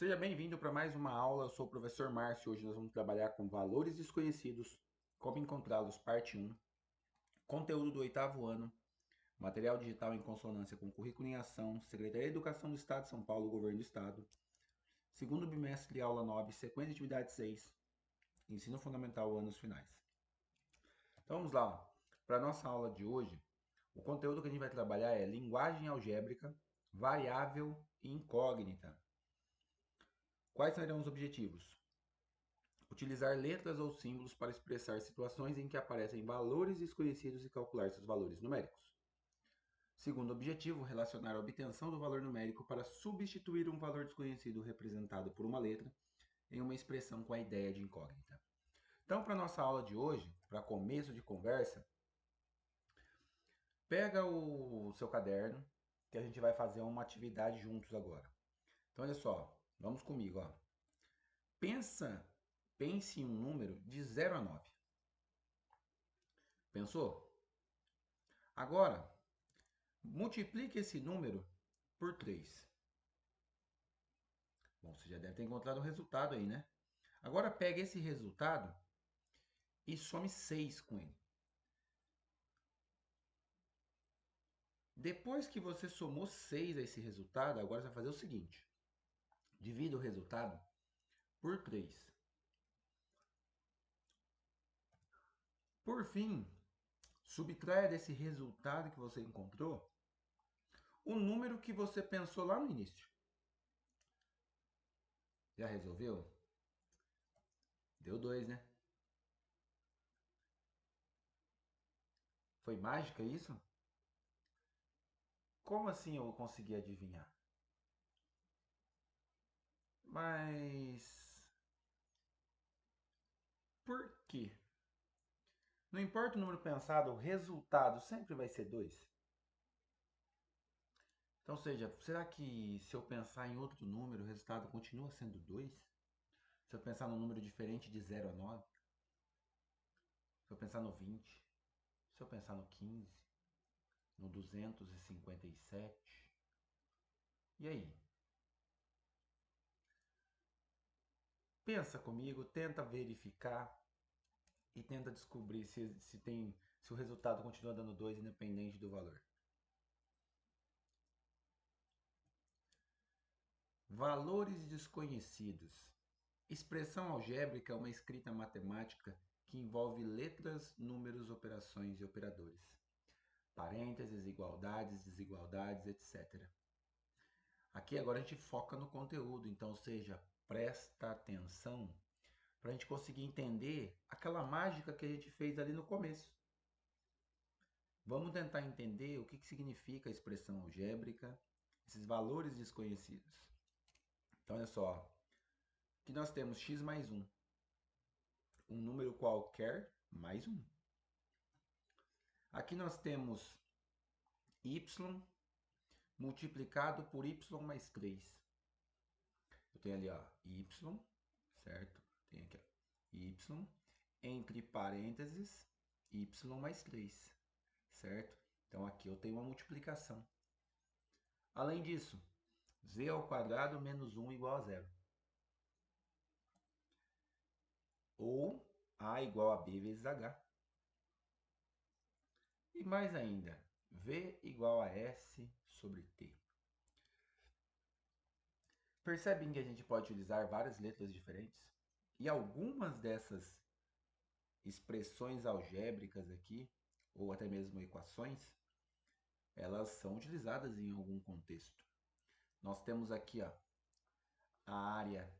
Seja bem-vindo para mais uma aula. Eu sou o professor Márcio. Hoje nós vamos trabalhar com valores desconhecidos, como encontrá-los, parte 1, conteúdo do oitavo ano, material digital em consonância com currículo em ação, Secretaria de Educação do Estado de São Paulo, Governo do Estado, segundo bimestre, aula 9, sequência de atividade 6, ensino fundamental, anos finais. Então vamos lá. Para a nossa aula de hoje, o conteúdo que a gente vai trabalhar é linguagem algébrica, variável e incógnita. Quais serão os objetivos? Utilizar letras ou símbolos para expressar situações em que aparecem valores desconhecidos e calcular seus valores numéricos. Segundo objetivo, relacionar a obtenção do valor numérico para substituir um valor desconhecido representado por uma letra em uma expressão com a ideia de incógnita. Então, para a nossa aula de hoje, para começo de conversa, pega o seu caderno, que a gente vai fazer uma atividade juntos agora. Então, olha só, vamos comigo, ó. Pense em um número de 0 a 9. Pensou? Agora, multiplique esse número por 3. Bom, você já deve ter encontrado o resultado aí, né? Agora pegue esse resultado e some 6 com ele. Depois que você somou 6 a esse resultado, agora você vai fazer o seguinte. Divida o resultado por 3. Por fim, subtraia desse resultado que você encontrou o número que você pensou lá no início. Já resolveu? Deu 2, né? Foi mágica isso? Como assim eu consegui adivinhar? Mas por quê? Não importa o número pensado, o resultado sempre vai ser 2. Então, seja, será que se eu pensar em outro número, o resultado continua sendo 2? Se eu pensar num número diferente de 0 a 9? Se eu pensar no 20? Se eu pensar no 15? No 257? E aí? Pensa comigo, tenta verificar e tenta descobrir se o resultado continua dando 2 independente do valor. Valores desconhecidos. Expressão algébrica é uma escrita matemática que envolve letras, números, operações e operadores. Parênteses, igualdades, desigualdades, etc. Aqui agora a gente foca no conteúdo, então, ou seja, presta atenção para a gente conseguir entender aquela mágica que a gente fez ali no começo. Vamos tentar entender o que significa a expressão algébrica, esses valores desconhecidos. Então, olha só, aqui nós temos x mais 1, um número qualquer mais 1. Aqui nós temos y multiplicado por y mais 3. Eu tenho ali, ó, y, certo? Tem aqui, ó, y, entre parênteses, y mais 3, certo? Então, aqui eu tenho uma multiplicação. Além disso, z ao quadrado menos 1 igual a 0. Ou a igual a b vezes h. E mais ainda, v igual a s sobre t. Percebem que a gente pode utilizar várias letras diferentes? E algumas dessas expressões algébricas aqui, ou até mesmo equações, elas são utilizadas em algum contexto. Nós temos aqui, ó, a área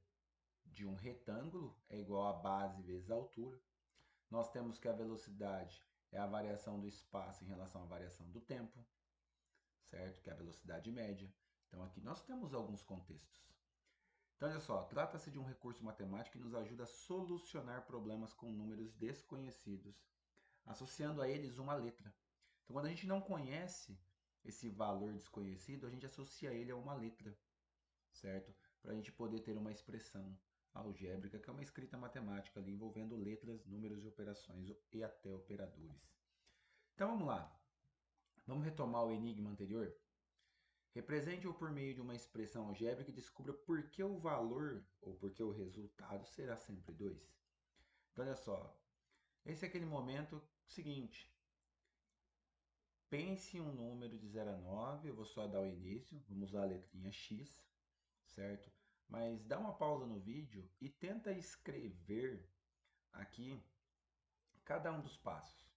de um retângulo é igual a base vezes a altura. Nós temos que a velocidade é a variação do espaço em relação à variação do tempo, certo? Que é a velocidade média. Então aqui nós temos alguns contextos. Então, olha só, trata-se de um recurso matemático que nos ajuda a solucionar problemas com números desconhecidos, associando a eles uma letra. Então, quando a gente não conhece esse valor desconhecido, a gente associa ele a uma letra, certo? Para a gente poder ter uma expressão algébrica, que é uma escrita matemática ali, envolvendo letras, números e operações e até operadores. Então, vamos lá. Vamos retomar o enigma anterior? Represente-o por meio de uma expressão algébrica e descubra por que o valor ou por que o resultado será sempre 2. Então, olha só, esse é aquele momento seguinte. Pense em um número de 0 a 9, eu vou só dar o início, vamos usar a letrinha X, certo? Mas dá uma pausa no vídeo e tenta escrever aqui cada um dos passos,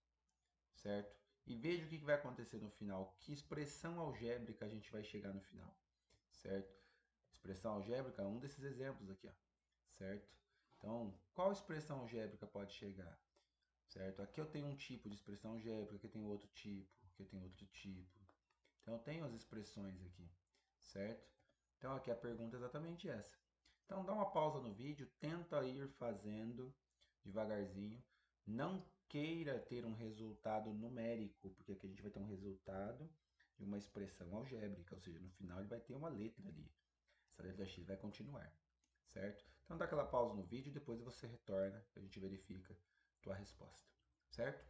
certo? E veja o que vai acontecer no final, que expressão algébrica a gente vai chegar no final, certo? Expressão algébrica é um desses exemplos aqui, ó, certo? Então, qual expressão algébrica pode chegar? Certo? Aqui eu tenho um tipo de expressão algébrica, aqui eu tenho outro tipo, aqui eu tenho outro tipo. Então eu tenho as expressões aqui, certo? Então aqui a pergunta é exatamente essa. Então dá uma pausa no vídeo, tenta ir fazendo devagarzinho. Não queira ter um resultado numérico, porque aqui a gente vai ter um resultado de uma expressão algébrica, ou seja, no final ele vai ter uma letra ali. Essa letra X vai continuar, certo? Então dá aquela pausa no vídeo e depois você retorna, a gente verifica a tua resposta, certo?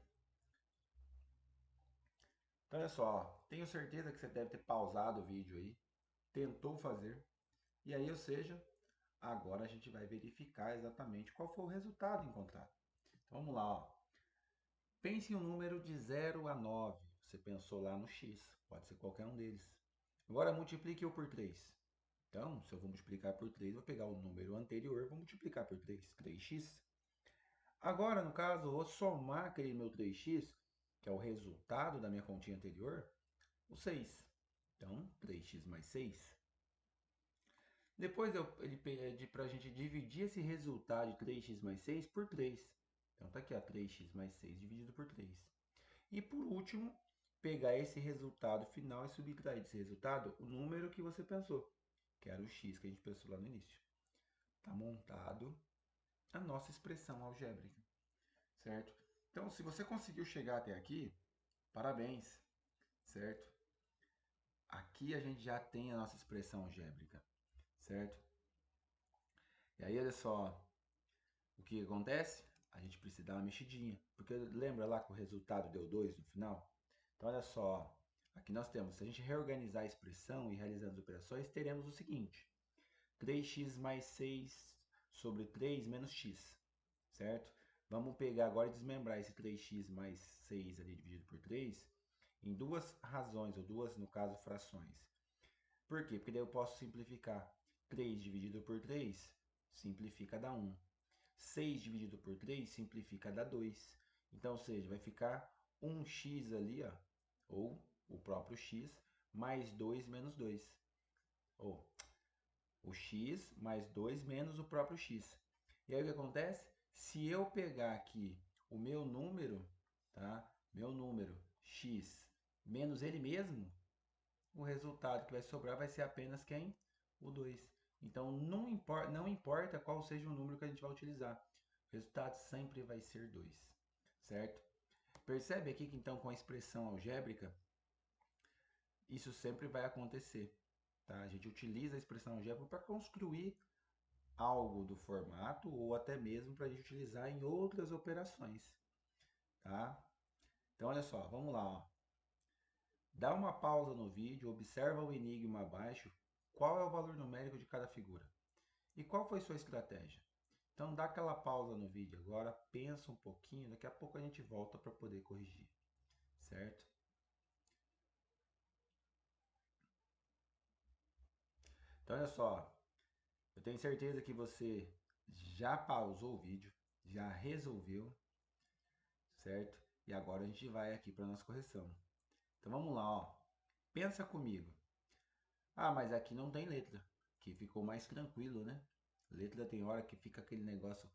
Então olha só, tenho certeza que você deve ter pausado o vídeo aí, tentou fazer, e aí, ou seja, agora a gente vai verificar exatamente qual foi o resultado encontrado. Então vamos lá, ó. Pense em um número de 0 a 9. Você pensou lá no x, pode ser qualquer um deles. Agora multiplique-o por 3. Então, se eu vou multiplicar por 3, vou pegar o número anterior e vou multiplicar por 3, 3x. Agora, no caso, eu vou somar aquele meu 3x, que é o resultado da minha continha anterior, o 6. Então, 3x mais 6. Depois ele pede para a gente dividir esse resultado de 3x mais 6 por 3. Então tá aqui, ó, 3x mais 6 dividido por 3. E por último, pegar esse resultado final e subtrair desse resultado o número que você pensou, que era o x que a gente pensou lá no início. Está montado a nossa expressão algébrica, certo? Então, se você conseguiu chegar até aqui, parabéns, certo? Aqui a gente já tem a nossa expressão algébrica, certo? E aí, olha só, o que acontece? A gente precisa dar uma mexidinha, porque lembra lá que o resultado deu 2 no final? Então, olha só, aqui nós temos, se a gente reorganizar a expressão e realizar as operações, teremos o seguinte, 3x mais 6 sobre 3 menos x, certo? Vamos pegar agora e desmembrar esse 3x mais 6 ali dividido por 3 em duas razões, ou duas, no caso, frações. Por quê? Porque daí eu posso simplificar. 3 dividido por 3 simplifica dá 1. 6 dividido por 3 simplifica dá 2. Então, ou seja, vai ficar 1x ali, ó, ou o próprio x, mais 2 menos 2. Ou o x mais 2 menos o próprio x. E aí o que acontece? Se eu pegar aqui o meu número, tá? Meu número x menos ele mesmo, o resultado que vai sobrar vai ser apenas quem? O 2. Então não importa qual seja o número que a gente vai utilizar. O resultado sempre vai ser 2, certo? Percebe aqui que então com a expressão algébrica, isso sempre vai acontecer. Tá? A gente utiliza a expressão algébrica para construir algo do formato ou até mesmo para a gente utilizar em outras operações. Tá? Então olha só, vamos lá. Ó. Dá uma pausa no vídeo, observa o enigma abaixo, qual é o valor numérico de cada figura e qual foi sua estratégia. Então dá aquela pausa no vídeo agora, pensa um pouquinho, daqui a pouco a gente volta para poder corrigir, certo? Então olha só, eu tenho certeza que você já pausou o vídeo, já resolveu, certo? E agora a gente vai aqui para a nossa correção. Então vamos lá, ó. Pensa comigo. Ah, mas aqui não tem letra, que ficou mais tranquilo, né? Letra tem hora que fica aquele negócio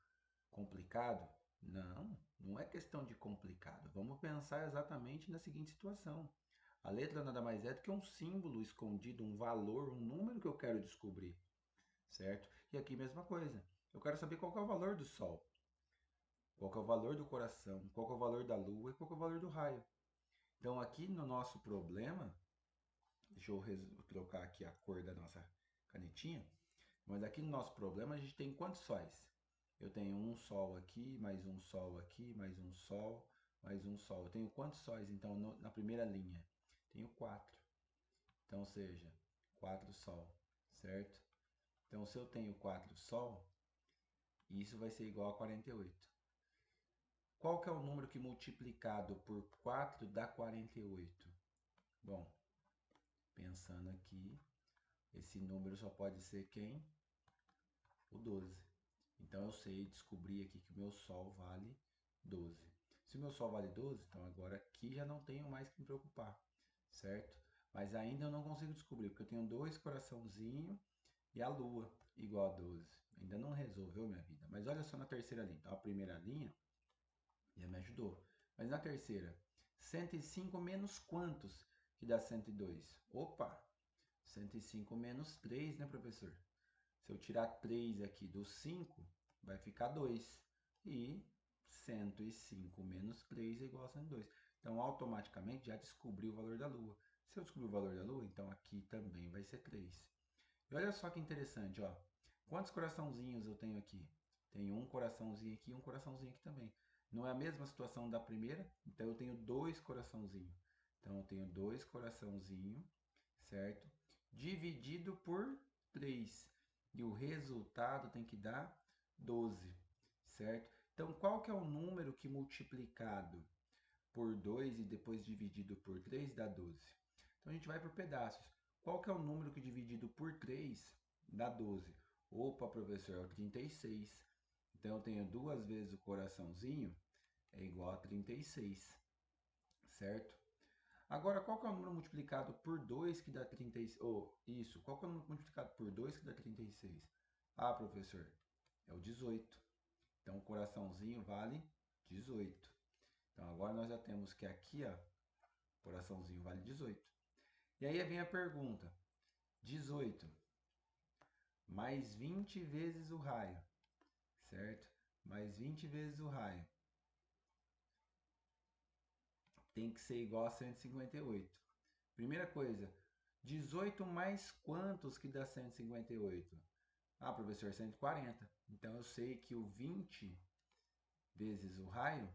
complicado. Não, não é questão de complicado. Vamos pensar exatamente na seguinte situação. A letra nada mais é do que um símbolo escondido, um valor, um número que eu quero descobrir, certo? E aqui mesma coisa. Eu quero saber qual que é o valor do Sol, qual que é o valor do coração, qual que é o valor da Lua e qual que é o valor do raio. Então aqui no nosso problema, deixa eu trocar aqui a cor da nossa canetinha, mas aqui no nosso problema a gente tem quantos sóis? Eu tenho um sol aqui, mais um sol aqui, mais um sol, mais um sol. Eu tenho quantos sóis então na primeira linha? Tenho 4. Então, seja 4 Sol, certo? Então, se eu tenho 4 Sol, isso vai ser igual a 48. Qual que é o número que multiplicado por 4 dá 48? Bom, pensando aqui, esse número só pode ser quem? O 12. Então eu sei descobrir aqui que o meu Sol vale 12. Se o meu Sol vale 12, então agora aqui já não tenho mais que me preocupar, certo? Mas ainda eu não consigo descobrir, porque eu tenho dois coraçãozinhos e a Lua igual a 12. Ainda não resolveu minha vida. Mas olha só na terceira linha. Então a primeira linha já me ajudou. Mas na terceira, 105 menos quantos que dá 102? Opa! 105 menos 3, né, professor? Se eu tirar 3 aqui do 5, vai ficar 2. E 105 menos 3 é igual a 102. Então, automaticamente, já descobri o valor da Lua. Se eu descobrir o valor da Lua, então aqui também vai ser 3. E olha só que interessante, ó. Quantos coraçãozinhos eu tenho aqui? Tenho um coraçãozinho aqui e um coraçãozinho aqui também. Não é a mesma situação da primeira? Então, eu tenho dois coraçãozinhos. Então, eu tenho dois coraçãozinhos, certo? Dividido por 3. E o resultado tem que dar 12, certo? Então, qual que é o número que multiplicado por 2 e depois dividido por 3 dá 12? Então, a gente vai por pedaços. Qual que é o número que dividido por 3 dá 12? Opa, professor, é o 36. Então, eu tenho duas vezes o coraçãozinho, é igual a 36, certo? Agora, qual que é o número multiplicado por 2 que dá 36? Isso, qual que é o número multiplicado por 2 que dá 36? Ah, professor, é o 18. Então, o coraçãozinho vale 18. Então, agora nós já temos que aqui, ó, coraçãozinho vale 18. E aí vem a pergunta: 18 mais 20 vezes o raio, certo? Mais 20 vezes o raio tem que ser igual a 158. Primeira coisa, 18 mais quantos que dá 158? Ah, professor, 140. Então eu sei que o 20 vezes o raio,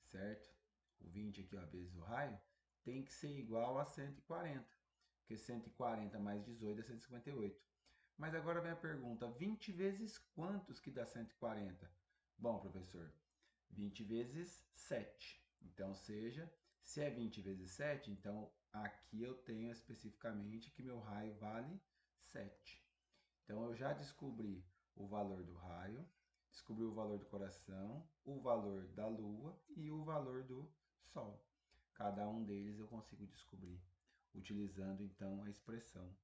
certo? O 20 aqui, ó, vezes o raio, tem que ser igual a 140. Porque 140 mais 18 é 158. Mas agora vem a pergunta: 20 vezes quantos que dá 140? Bom, professor, 20 vezes 7. Então, seja, se é 20 vezes 7, então aqui eu tenho especificamente que meu raio vale 7. Então, eu já descobri o valor do raio, descobri o valor do coração, o valor da Lua e o valor do Sol. Cada um deles eu consigo descobrir utilizando então a expressão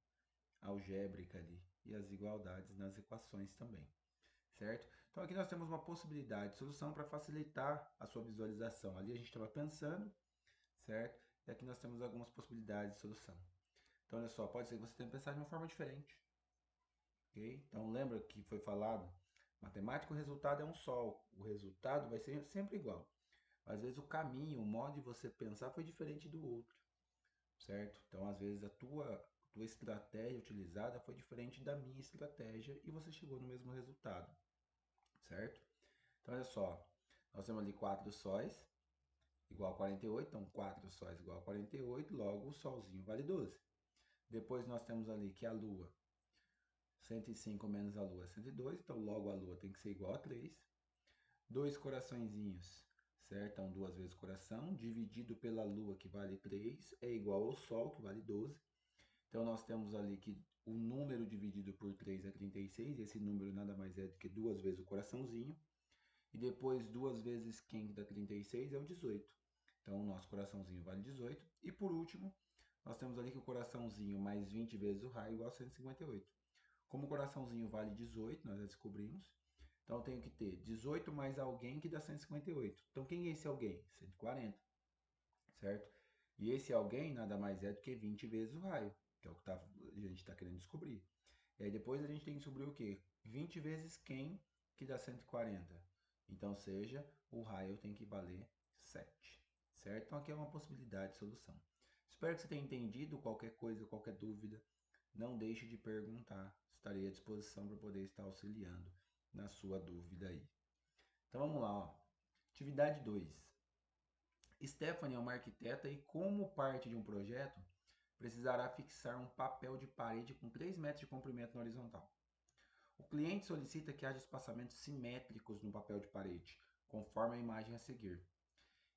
algébrica ali e as igualdades nas equações também, certo? Então aqui nós temos uma possibilidade de solução para facilitar a sua visualização. Ali a gente estava pensando, certo? E aqui nós temos algumas possibilidades de solução. Então olha só, pode ser que você tenha pensado de uma forma diferente, ok? Então lembra que foi falado, matemática o resultado é um só, o resultado vai ser sempre igual. Às vezes o caminho, o modo de você pensar foi diferente do outro, certo? Então às vezes a tua estratégia utilizada foi diferente da minha estratégia e você chegou no mesmo resultado, certo? Então olha só, nós temos ali 4 sóis igual a 48, então 4 sóis igual a 48, logo o solzinho vale 12. Depois nós temos ali que a Lua, 105 menos a Lua é 102, então logo a Lua tem que ser igual a 3. Dois coraçõezinhos, certo? Então duas vezes coração, dividido pela Lua, que vale 3, é igual ao Sol, que vale 12. Então nós temos ali que o número dividido por 3 é 36, esse número nada mais é do que duas vezes o coraçãozinho. E depois duas vezes quem dá 36 é o 18. Então o nosso coraçãozinho vale 18. E por último, nós temos ali que o coraçãozinho mais 20 vezes o raio é igual a 158. Como o coraçãozinho vale 18, nós já descobrimos. Então eu tenho que ter 18 mais alguém que dá 158. Então quem é esse alguém? 140, certo? E esse alguém nada mais é do que 20 vezes o raio, que é o que a gente está querendo descobrir. E aí depois a gente tem que descobrir o quê? 20 vezes quem que dá 140. Então, seja, o raio tem que valer 7, certo? Então, aqui é uma possibilidade de solução. Espero que você tenha entendido. Qualquer coisa, qualquer dúvida, não deixe de perguntar. Estarei à disposição para poder estar auxiliando na sua dúvida aí. Então, vamos lá, ó. Atividade 2. Stephanie é uma arquiteta e, como parte de um projeto, precisará fixar um papel de parede com 3 metros de comprimento na horizontal. O cliente solicita que haja espaçamentos simétricos no papel de parede, conforme a imagem a seguir.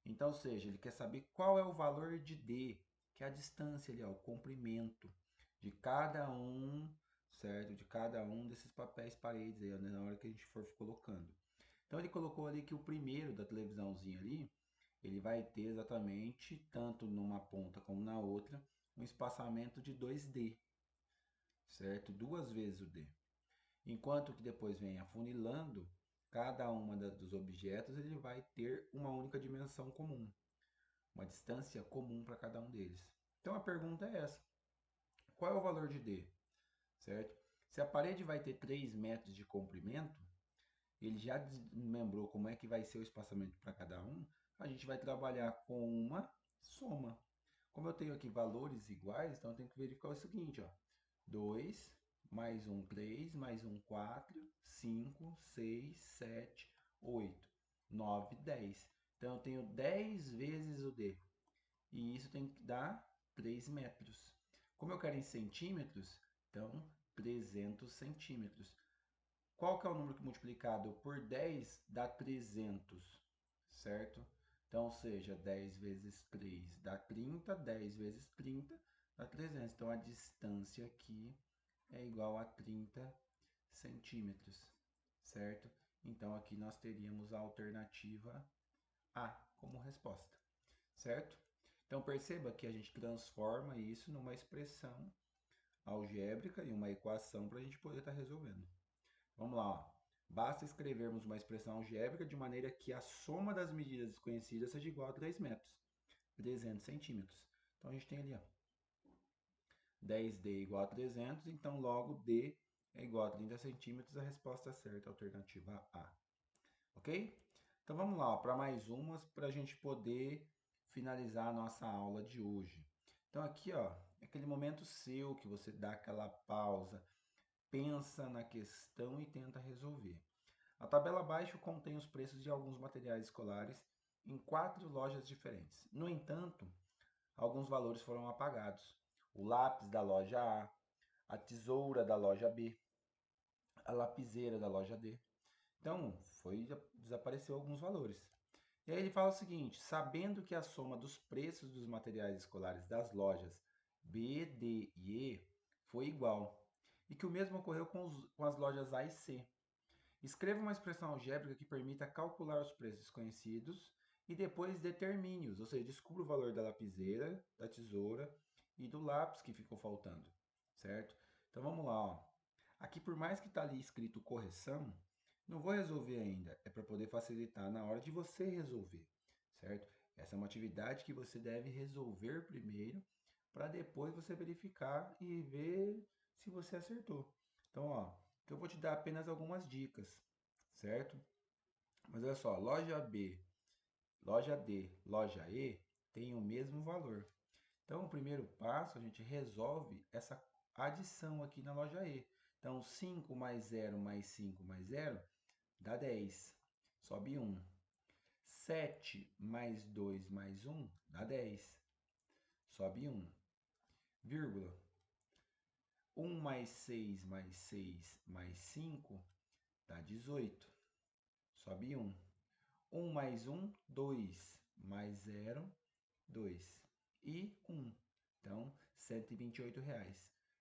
Então, ou seja, ele quer saber qual é o valor de D, que é a distância ali, ó, o comprimento de cada um, certo? De cada um desses papéis paredes aí, ó, na hora que a gente for colocando. Então ele colocou ali que o primeiro da televisãozinha ali, ele vai ter exatamente, tanto numa ponta como na outra, um espaçamento de 2D, certo? 2 vezes o D. Enquanto que depois vem afunilando, cada uma dos objetos ele vai ter uma única dimensão comum, uma distância comum para cada um deles. Então a pergunta é essa: qual é o valor de D? Certo? Se a parede vai ter 3 metros de comprimento, ele já desmembrou como é que vai ser o espaçamento para cada um, a gente vai trabalhar com uma soma. Como eu tenho aqui valores iguais, então eu tenho que verificar o seguinte, ó. 2 mais um 3, mais um 4, 5, 6, 7, 8, 9, 10. Então eu tenho 10 vezes o D. E isso tem que dar 3 metros. Como eu quero em centímetros, então 300 centímetros. Qual que é o número que multiplicado por 10 dá 300, certo? Então, ou seja, 10 vezes 3 dá 30, 10 vezes 30 dá 300. Então, a distância aqui é igual a 30 centímetros, certo? Então, aqui nós teríamos a alternativa A como resposta, certo? Então, perceba que a gente transforma isso numa expressão algébrica e uma equação para a gente poder estar resolvendo. Vamos lá, ó. Basta escrevermos uma expressão algébrica de maneira que a soma das medidas desconhecidas seja igual a 3 metros, 300 centímetros. Então, a gente tem ali, ó, 10D igual a 300, então logo D é igual a 30 centímetros, a resposta certa, a alternativa A. Ok? Então vamos lá, para mais umas, para a gente poder finalizar a nossa aula de hoje. Então aqui, ó, é aquele momento seu que você dá aquela pausa, pensa na questão e tenta resolver. A tabela abaixo contém os preços de alguns materiais escolares em 4 lojas diferentes. No entanto, alguns valores foram apagados. O lápis da loja A tesoura da loja B, a lapiseira da loja D. Então, desapareceu alguns valores. E aí ele fala o seguinte: sabendo que a soma dos preços dos materiais escolares das lojas B, D e E foi igual, e que o mesmo ocorreu com as lojas A e C. Escreva uma expressão algébrica que permita calcular os preços desconhecidos e depois determine-os, ou seja, descubra o valor da lapiseira, da tesoura e do lápis que ficou faltando, certo? Então vamos lá, ó. Aqui, por mais que está ali escrito correção, não vou resolver ainda, é para poder facilitar na hora de você resolver, certo? Essa é uma atividade que você deve resolver primeiro, para depois você verificar e ver se você acertou. Então, ó, eu vou te dar apenas algumas dicas, certo? Mas olha só, loja B, loja D, loja E tem o mesmo valor. Então, o primeiro passo, a gente resolve essa adição aqui na loja E. Então, 5 mais 0 mais 5 mais 0 dá 10. Sobe 1. 7 mais 2 mais 1 dá 10. Sobe 1. Vírgula. 1 mais 6 mais 6 mais 5 dá 18. Sobe 1. 1 mais 1, 2. Mais 0, 2. E 1. Então, R$ 128.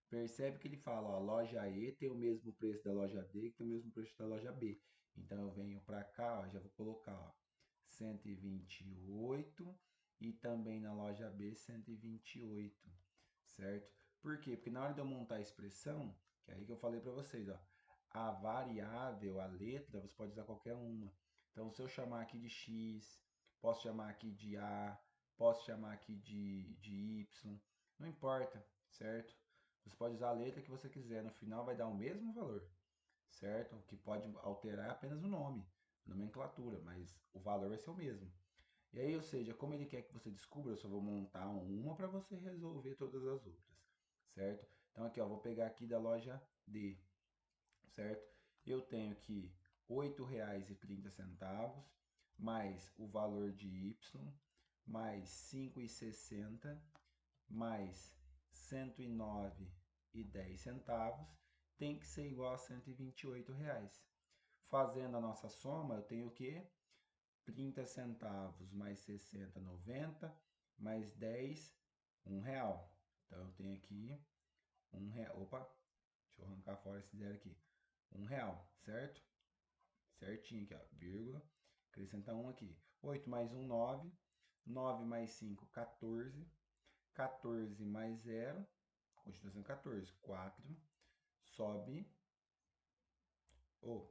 Percebe que ele fala, ó, loja E tem o mesmo preço da loja D, que tem o mesmo preço da loja B. Então, eu venho para cá, ó, já vou colocar, ó, 128 e também na loja B 128, certo? Por quê? Porque na hora de eu montar a expressão, que é aí que eu falei para vocês, ó, a variável, a letra, você pode usar qualquer uma. Então, se eu chamar aqui de X, posso chamar aqui de A, posso chamar aqui de Y, não importa, certo? Você pode usar a letra que você quiser, no final vai dar o mesmo valor, certo? O que pode alterar é apenas o nome, a nomenclatura, mas o valor vai ser o mesmo. E aí, ou seja, como ele quer que você descubra, eu só vou montar uma para você resolver todas as outras, certo? Então aqui, ó, vou pegar aqui da loja D, certo? Eu tenho aqui R$ 8,30 mais o valor de Y mais 5,60 mais R$ 109,10 tem que ser igual a R$ 128. Fazendo a nossa soma, eu tenho o quê? 30 centavos mais 60, 90, mais 10, R$ 1. Então, eu tenho aqui R$ 1. Opa, deixa eu arrancar fora esse zero aqui. R$ 1, certo? Certinho aqui, ó, vírgula. Acrescentar 1 aqui. 8 mais 1, 9. 9 mais 5, 14. 14 mais 0, continua sendo 14. 4, sobe. Oh,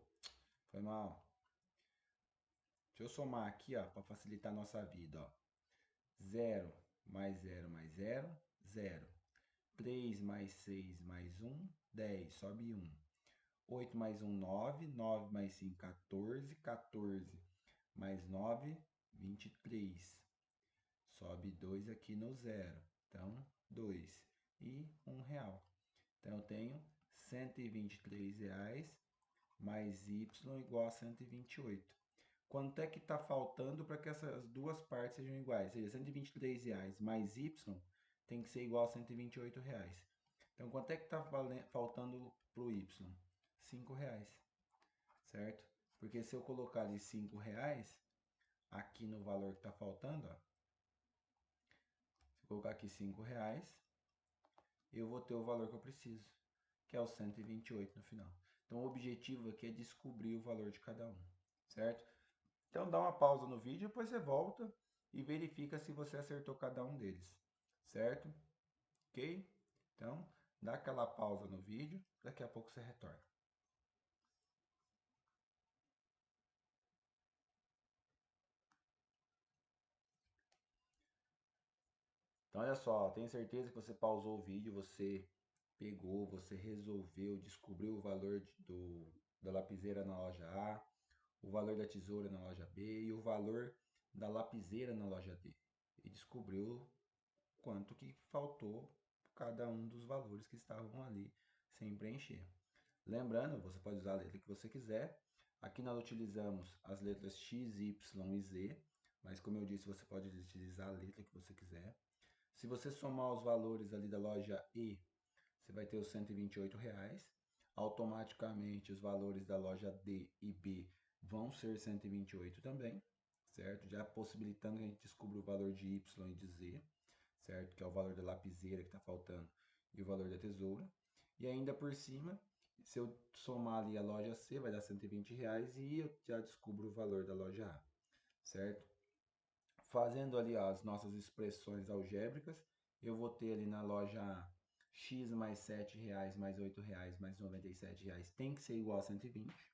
foi mal. Deixa eu somar aqui, ó, para facilitar a nossa vida, ó. 0 mais 0 mais 0, 0. 3 mais 6 mais 1, 10, sobe 1. 8 mais 1, 9. 9 mais 5, 14. 14 mais 9, 23. Sobe 2 aqui no 0. Então, 2 e R$ 1. Então, eu tenho R$ 123 mais Y igual a 128. Quanto é que está faltando para que essas duas partes sejam iguais? Ou seja, R$ 123 mais Y tem que ser igual a R$ 128. Então, quanto é que está faltando para o Y? R$ 5, certo? Porque se eu colocar ali R$ 5 aqui no valor que está faltando, ó, se eu colocar aqui R$ 5, eu vou ter o valor que eu preciso, que é o 128 no final. Então, o objetivo aqui é descobrir o valor de cada um, certo? Então, dá uma pausa no vídeo, depois você volta e verifica se você acertou cada um deles, certo? Ok? Então, dá aquela pausa no vídeo, daqui a pouco você retorna. Então, olha só, tenho certeza que você pausou o vídeo, você pegou, você resolveu, descobriu o valor da lapiseira na loja A, o valor da tesoura na loja B e o valor da lapiseira na loja D. E descobriu quanto que faltou cada um dos valores que estavam ali sem preencher. Lembrando, você pode usar a letra que você quiser. Aqui nós utilizamos as letras X, Y e Z, mas como eu disse, você pode utilizar a letra que você quiser. Se você somar os valores ali da loja E, você vai ter os R$ 128. Automaticamente os valores da loja D e B vão ser 128 também, certo? Já possibilitando que a gente descubra o valor de Y e de Z, certo? Que é o valor da lapiseira que está faltando e o valor da tesoura. E ainda por cima, se eu somar ali a loja C, vai dar R$ 120 e eu já descubro o valor da loja A, certo? Fazendo ali ó, as nossas expressões algébricas, eu vou ter ali na loja A, x mais R$ 7 mais R$ 8 mais R$ 97 tem que ser igual a 120.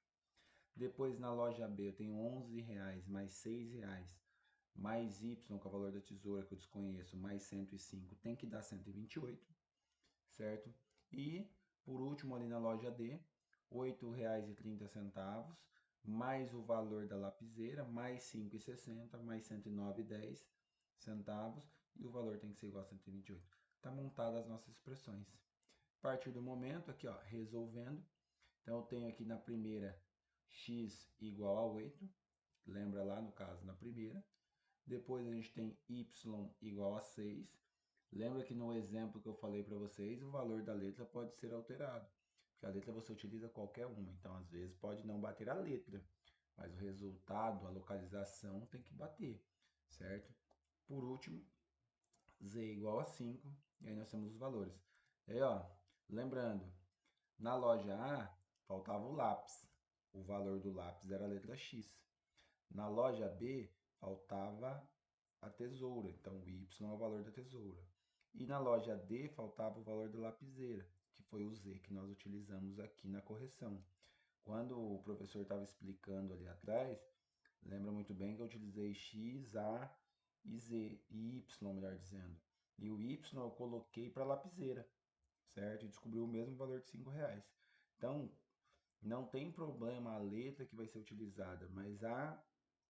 Depois na loja B eu tenho R$ 11 mais R$ 6 mais Y, que é o valor da tesoura que eu desconheço, mais 105, tem que dar 128, certo? E por último ali na loja D, R$ 8,30 mais o valor da lapiseira, mais 5,60, mais 109,10 centavos, e o valor tem que ser igual a 128. Está montada as nossas expressões. A partir do momento aqui, ó, resolvendo, então eu tenho aqui na primeira x igual a 8, lembra lá no caso na primeira. Depois a gente tem y igual a 6. Lembra que no exemplo que eu falei para vocês, o valor da letra pode ser alterado. Porque a letra você utiliza qualquer uma, então às vezes pode não bater a letra, mas o resultado, a localização tem que bater, certo? Por último, z igual a 5, e aí nós temos os valores. E aí, ó, lembrando, na loja A faltava o lápis, o valor do lápis era a letra X. Na loja B faltava a tesoura, então o Y é o valor da tesoura. E na loja D faltava o valor da lapiseira, que foi o Z que nós utilizamos aqui na correção. Quando o professor estava explicando ali atrás, lembra muito bem que eu utilizei X, A e Z, e Y, melhor dizendo. E o Y eu coloquei para a lapiseira, certo? E descobriu o mesmo valor de R$ 5. Então, não tem problema a letra que vai ser utilizada, mas há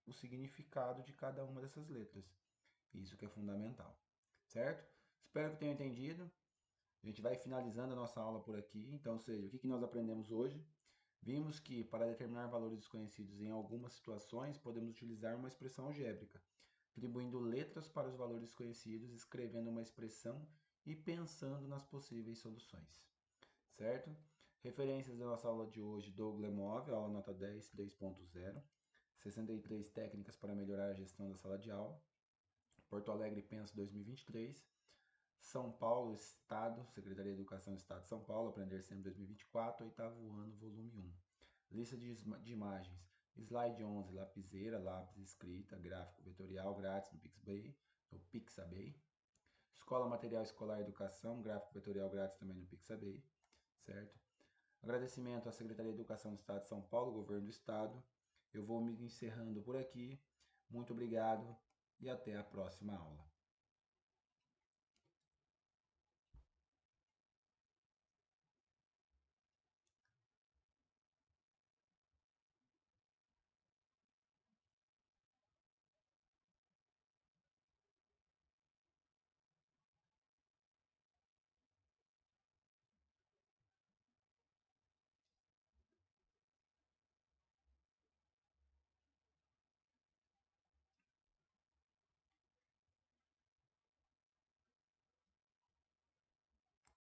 o significado de cada uma dessas letras. Isso que é fundamental, certo? Espero que tenham entendido. A gente vai finalizando a nossa aula por aqui. Então, ou seja, o que nós aprendemos hoje? Vimos que para determinar valores desconhecidos em algumas situações, podemos utilizar uma expressão algébrica, atribuindo letras para os valores desconhecidos, escrevendo uma expressão e pensando nas possíveis soluções, certo? Referências da nossa aula de hoje: Douglas Lemov, aula nota 10, 3.0, 63 técnicas para melhorar a gestão da sala de aula, Porto Alegre Penso 2023, São Paulo Estado, Secretaria de Educação do Estado de São Paulo, Aprender Sempre 2024, oitavo ano, volume 1. Lista de imagens: slide 11, lapiseira, lápis, escrita, gráfico vetorial grátis no Pixabay, no Pixabay. Escola Material Escolar Educação, gráfico vetorial grátis também no Pixabay, certo? Agradecimento à Secretaria de Educação do Estado de São Paulo, Governo do Estado. Eu vou me encerrando por aqui. Muito obrigado e até a próxima aula.